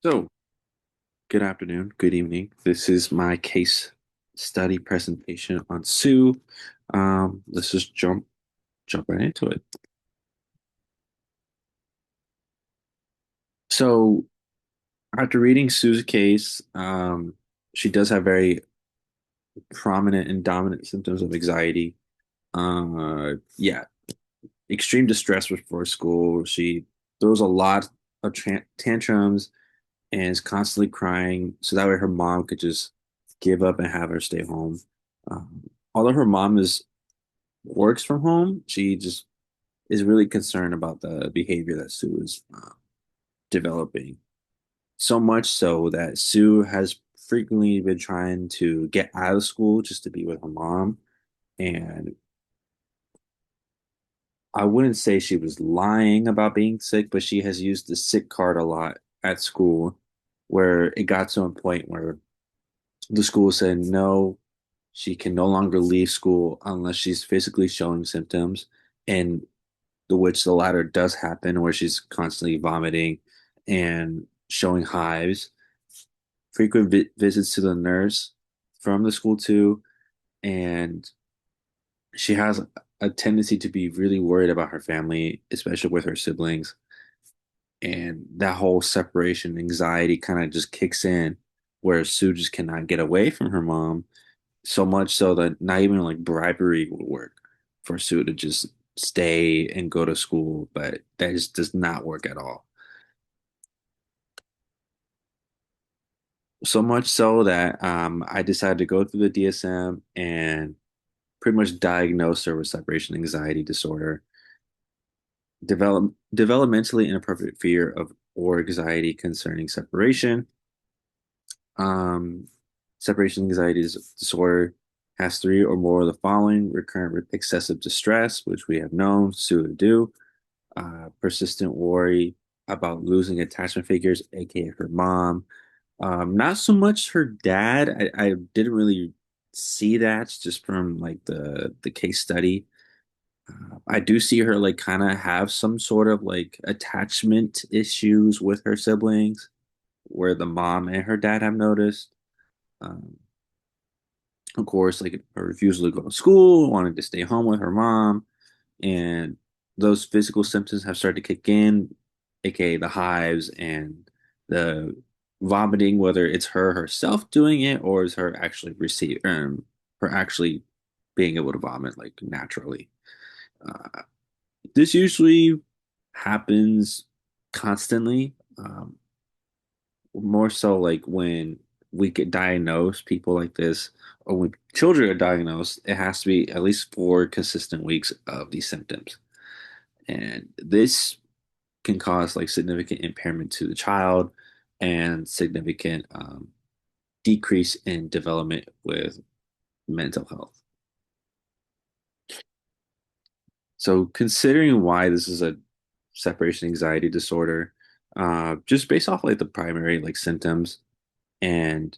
So, good afternoon, good evening. This is my case study presentation on Sue. Let's just jump right into it. So, after reading Sue's case, she does have very prominent and dominant symptoms of anxiety. Yeah, extreme distress before school. She throws a lot of tantrums and is constantly crying, so that way her mom could just give up and have her stay home. Although her mom is works from home, she just is really concerned about the behavior that Sue is developing. So much so that Sue has frequently been trying to get out of school just to be with her mom. And I wouldn't say she was lying about being sick, but she has used the sick card a lot at school, where it got to a point where the school said no, she can no longer leave school unless she's physically showing symptoms, and the latter does happen, where she's constantly vomiting and showing hives. Frequent visits to the nurse from the school too, and she has a tendency to be really worried about her family, especially with her siblings. And that whole separation anxiety kind of just kicks in, where Sue just cannot get away from her mom, so much so that not even like bribery would work for Sue to just stay and go to school, but that just does not work at all. So much so that I decided to go through the DSM and pretty much diagnose her with separation anxiety disorder, developmentally inappropriate fear of or anxiety concerning separation. Um, Separation anxiety disorder has three or more of the following: recurrent excessive distress, which we have known Sue to do, persistent worry about losing attachment figures, aka her mom. Not so much her dad. I didn't really see that just from like the case study. I do see her like kind of have some sort of like attachment issues with her siblings, where the mom and her dad have noticed. Um, of course, like her refusal to go to school, wanting to stay home with her mom, and those physical symptoms have started to kick in, aka the hives and the vomiting, whether it's her herself doing it or is her actually being able to vomit like naturally. Uh, this usually happens constantly, more so like when we get diagnosed, people like this, or when children are diagnosed, it has to be at least 4 consistent weeks of these symptoms. And this can cause like significant impairment to the child and significant decrease in development with mental health. So, considering why this is a separation anxiety disorder, just based off like the primary like symptoms and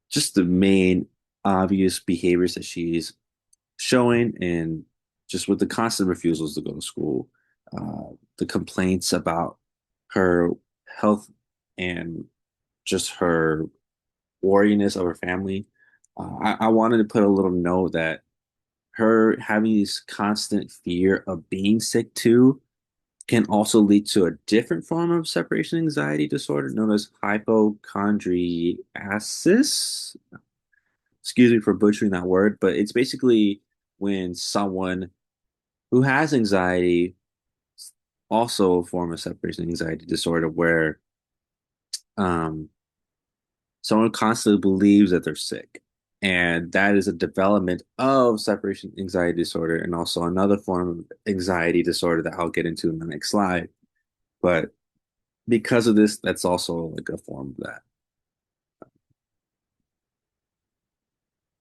just the main obvious behaviors that she's showing, and just with the constant refusals to go to school, the complaints about her health and just her wariness of her family. I wanted to put a little note that her having this constant fear of being sick too can also lead to a different form of separation anxiety disorder known as hypochondriasis. Excuse me for butchering that word, but it's basically when someone who has anxiety, also a form of separation anxiety disorder, where um, someone constantly believes that they're sick. And that is a development of separation anxiety disorder, and also another form of anxiety disorder that I'll get into in the next slide. But because of this, that's also like a form of that.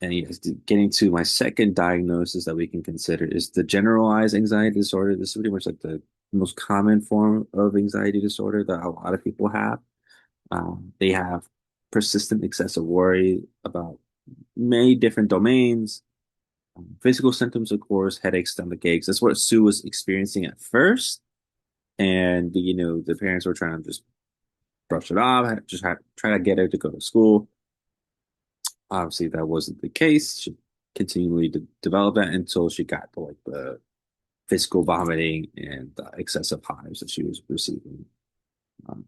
And yes, getting to my second diagnosis that we can consider is the generalized anxiety disorder. This is pretty much like the most common form of anxiety disorder that a lot of people have. They have persistent excessive worry about many different domains. Physical symptoms, of course, headaches, stomach aches. That's what Sue was experiencing at first. And, the parents were trying to just brush it off, just had try to get her to go to school. Obviously, that wasn't the case. She continually developed that until she got to like the physical vomiting and the excessive hives that she was receiving. Um,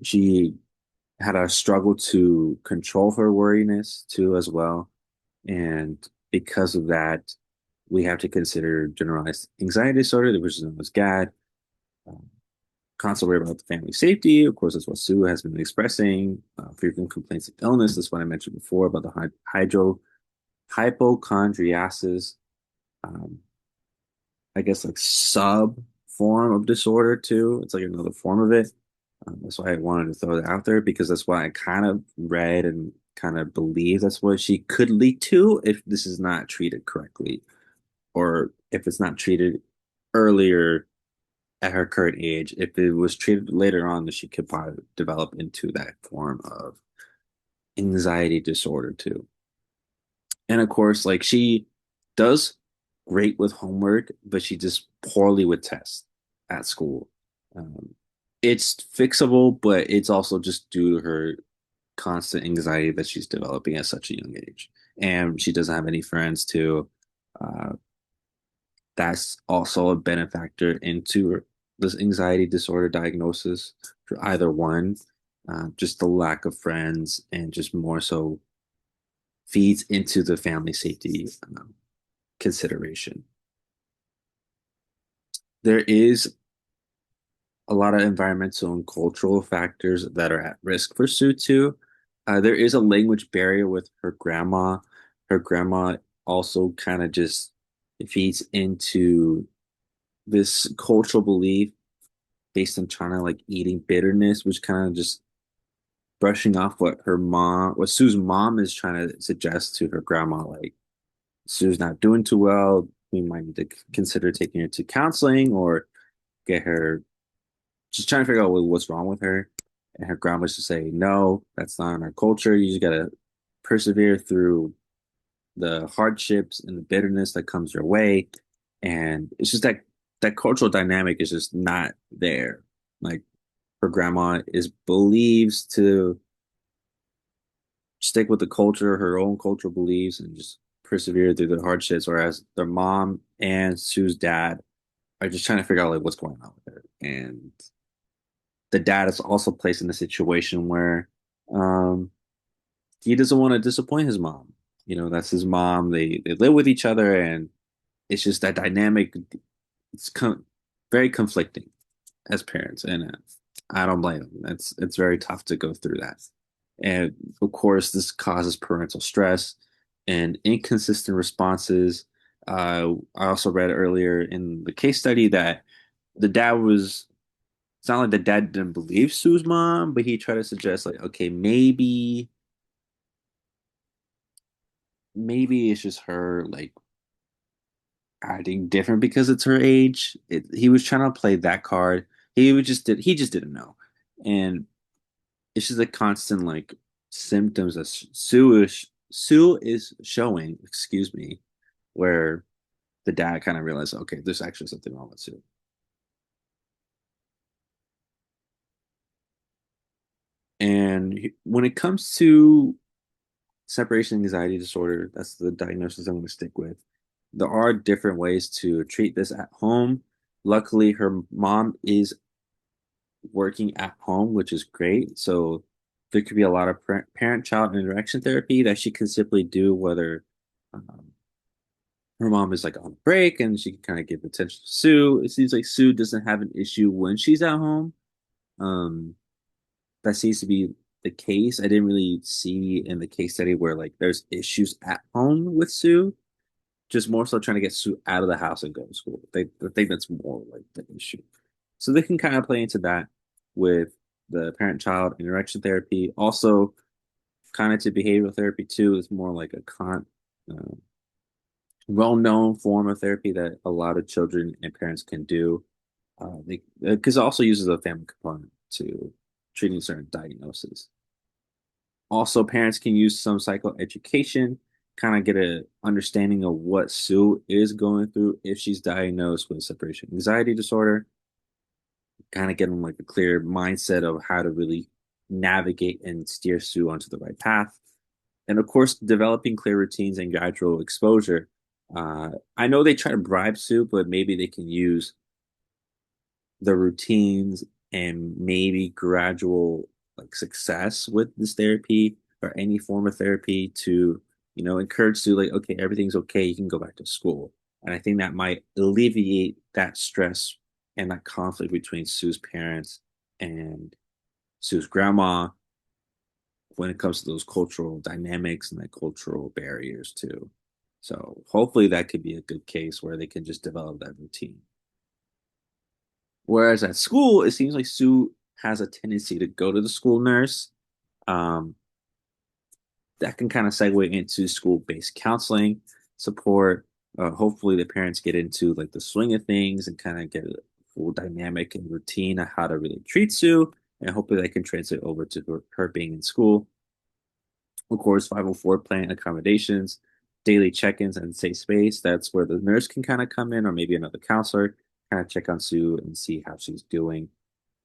she had a struggle to control her worriness too, as well. And because of that, we have to consider generalized anxiety disorder, which is known as GAD. Um, Constant worry about the family safety. Of course, that's what Sue has been expressing. Frequent complaints of illness. That's what I mentioned before about the hypochondriasis. Um, I guess like sub form of disorder too. It's like another form of it. That's why I wanted to throw that out there because that's why I kind of read and kind of believe that's what she could lead to if this is not treated correctly or if it's not treated earlier at her current age. If it was treated later on, then she could probably develop into that form of anxiety disorder too. And of course, like she does great with homework, but she does poorly with tests at school. Um, it's fixable, but it's also just due to her constant anxiety that she's developing at such a young age. And she doesn't have any friends too. Uh, that's also a benefactor into this anxiety disorder diagnosis for either one. Just the lack of friends and just more so feeds into the family safety consideration. There is a lot of environmental and cultural factors that are at risk for Sue too. There is a language barrier with her grandma. Her grandma also kind of just feeds into this cultural belief based on China, like eating bitterness, which kind of just brushing off what Sue's mom is trying to suggest to her grandma, like Sue's not doing too well. We might need to consider taking her to counseling or get her just trying to figure out what's wrong with her. And her grandma's just say, no, that's not in our culture. You just gotta persevere through the hardships and the bitterness that comes your way. And it's just that cultural dynamic is just not there. Like her grandma is believes to stick with the culture, her own cultural beliefs, and just persevere through the hardships. Whereas their mom and Sue's dad are just trying to figure out like what's going on with her. And the dad is also placed in a situation where um, he doesn't want to disappoint his mom. You know, that's his mom. They live with each other, and it's just that dynamic. It's very conflicting as parents, and I don't blame them. It's very tough to go through that. And of course, this causes parental stress and inconsistent responses. I also read earlier in the case study that the dad was, it's not like the dad didn't believe Sue's mom, but he tried to suggest, like, okay, maybe it's just her, like, acting different because it's her age. He was trying to play that card. He just didn't know. And it's just a constant like symptoms that Sue is showing, excuse me, where the dad kind of realized, okay, there's actually something wrong with Sue. And when it comes to separation anxiety disorder, that's the diagnosis I'm going to stick with. There are different ways to treat this at home. Luckily, her mom is working at home, which is great. So there could be a lot of parent-child interaction therapy that she can simply do, whether um, her mom is like on break and she can kind of give attention to Sue. It seems like Sue doesn't have an issue when she's at home. Um, that seems to be the case. I didn't really see in the case study where like there's issues at home with Sue, just more so trying to get Sue out of the house and go to school. I think that's more like the issue. So they can kind of play into that with the parent-child interaction therapy. Also, cognitive behavioral therapy too is more like a uh, well-known form of therapy that a lot of children and parents can do. Because it also uses a family component to treating certain diagnoses. Also, parents can use some psychoeducation, kind of get a understanding of what Sue is going through if she's diagnosed with separation anxiety disorder. kind of get them like a clear mindset of how to really navigate and steer Sue onto the right path. And of course, developing clear routines and gradual exposure. I know they try to bribe Sue, but maybe they can use the routines and maybe gradual like success with this therapy or any form of therapy to, encourage Sue like, okay, everything's okay, you can go back to school. And I think that might alleviate that stress and that conflict between Sue's parents and Sue's grandma when it comes to those cultural dynamics and like cultural barriers too. So hopefully that could be a good case where they can just develop that routine. Whereas at school, it seems like Sue has a tendency to go to the school nurse. Um, that can kind of segue into school-based counseling support. Hopefully, the parents get into like the swing of things and kind of get a full dynamic and routine of how to really treat Sue, and hopefully that can translate over to her being in school. Of course, 504 plan accommodations, daily check-ins, and safe space. That's where the nurse can kind of come in, or maybe another counselor, kind of check on Sue and see how she's doing.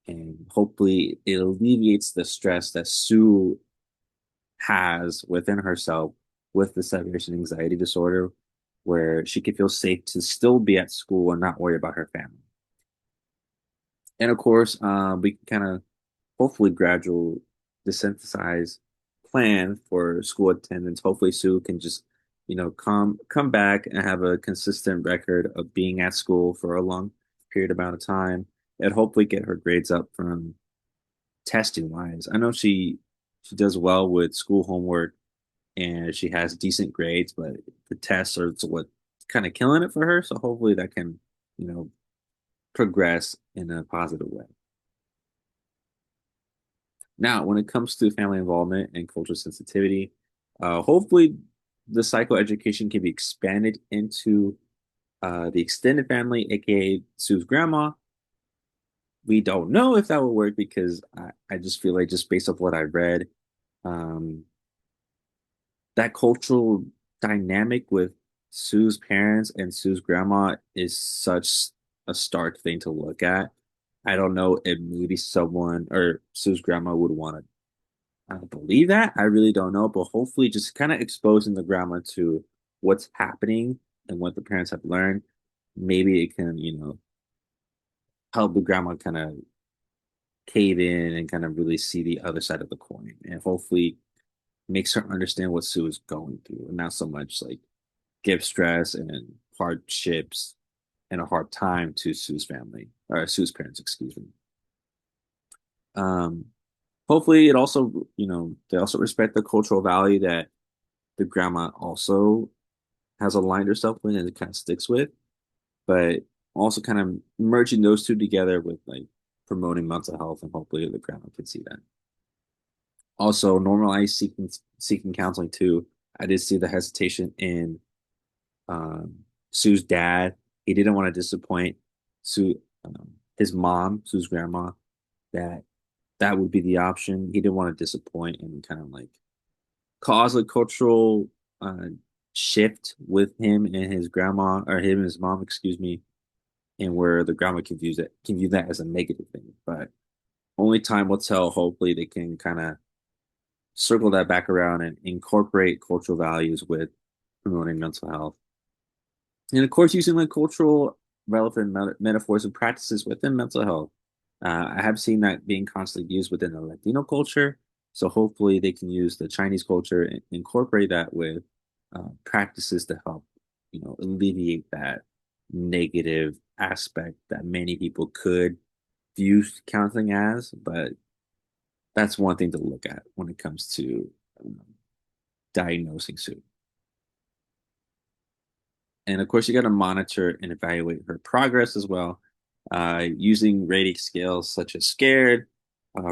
And hopefully, it alleviates the stress that Sue has within herself with the separation anxiety disorder, where she can feel safe to still be at school and not worry about her family. And of course, we can kind of hopefully gradual desynthesize plan for school attendance. Hopefully Sue can just, come back and have a consistent record of being at school for a long period amount of time and hopefully get her grades up from testing wise. I know she does well with school homework and she has decent grades, but the tests are what kind of killing it for her. So hopefully that can, you know, progress in a positive way. Now, when it comes to family involvement and cultural sensitivity, hopefully the psychoeducation can be expanded into the extended family, aka Sue's grandma. We don't know if that will work because I just feel like just based off what I read, um, that cultural dynamic with Sue's parents and Sue's grandma is such a stark thing to look at. I don't know if maybe someone or Sue's grandma would want to believe that. I really don't know, but hopefully, just kind of exposing the grandma to what's happening and what the parents have learned, maybe it can, help the grandma kind of cave in and kind of really see the other side of the coin, and hopefully makes her understand what Sue is going through, and not so much like give stress and hardships and a hard time to Sue's family or Sue's parents, excuse me. Um, Hopefully, it also, they also respect the cultural value that the grandma also has aligned herself with and it kind of sticks with, but also kind of merging those two together with like promoting mental health and hopefully the grandma can see that. Also, normalize seeking counseling too. I did see the hesitation in Sue's dad. He didn't want to disappoint Sue, his mom, Sue's grandma, that that would be the option. He didn't want to disappoint and kind of like cause a cultural uh, shift with him and his grandma, or him and his mom, excuse me, and where the grandma can view that as a negative thing. But only time will tell. Hopefully, they can kind of circle that back around and incorporate cultural values with promoting mental health. And of course, using like cultural relevant metaphors and practices within mental health. I have seen that being constantly used within the Latino culture. So hopefully they can use the Chinese culture and incorporate that with practices to help, alleviate that negative aspect that many people could view counseling as. But that's one thing to look at when it comes to um, diagnosing Sue. And of course, you got to monitor and evaluate her progress as well, using rating scales such as scared,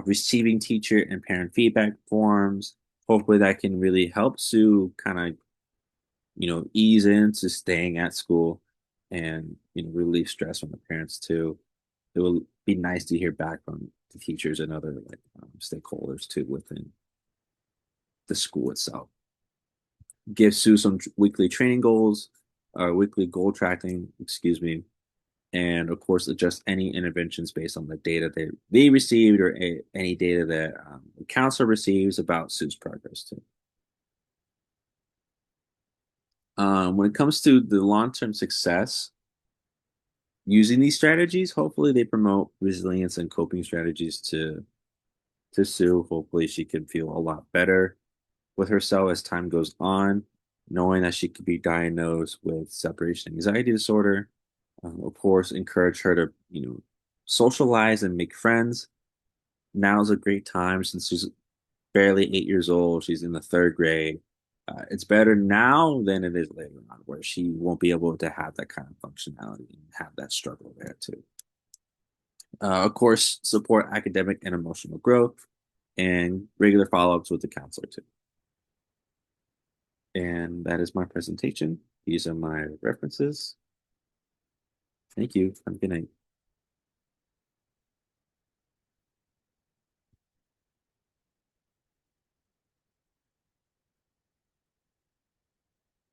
receiving teacher and parent feedback forms. Hopefully, that can really help Sue kind of, ease into staying at school and, relieve stress from the parents too. It will be nice to hear back from the teachers and other like stakeholders too within the school itself. Give Sue some weekly training goals, or weekly goal tracking, excuse me, and of course adjust any interventions based on the data they received or any data that the counselor receives about Sue's progress too. When it comes to the long-term success using these strategies, hopefully they promote resilience and coping strategies to Sue. Hopefully she can feel a lot better with herself as time goes on, knowing that she could be diagnosed with separation anxiety disorder. Of course, encourage her to, socialize and make friends. Now is a great time since she's barely 8 years old. She's in the third grade. It's better now than it is later on, where she won't be able to have that kind of functionality and have that struggle there too. Of course, support academic and emotional growth and regular follow-ups with the counselor too. And that is my presentation. These are my references. Thank you. Have a good night.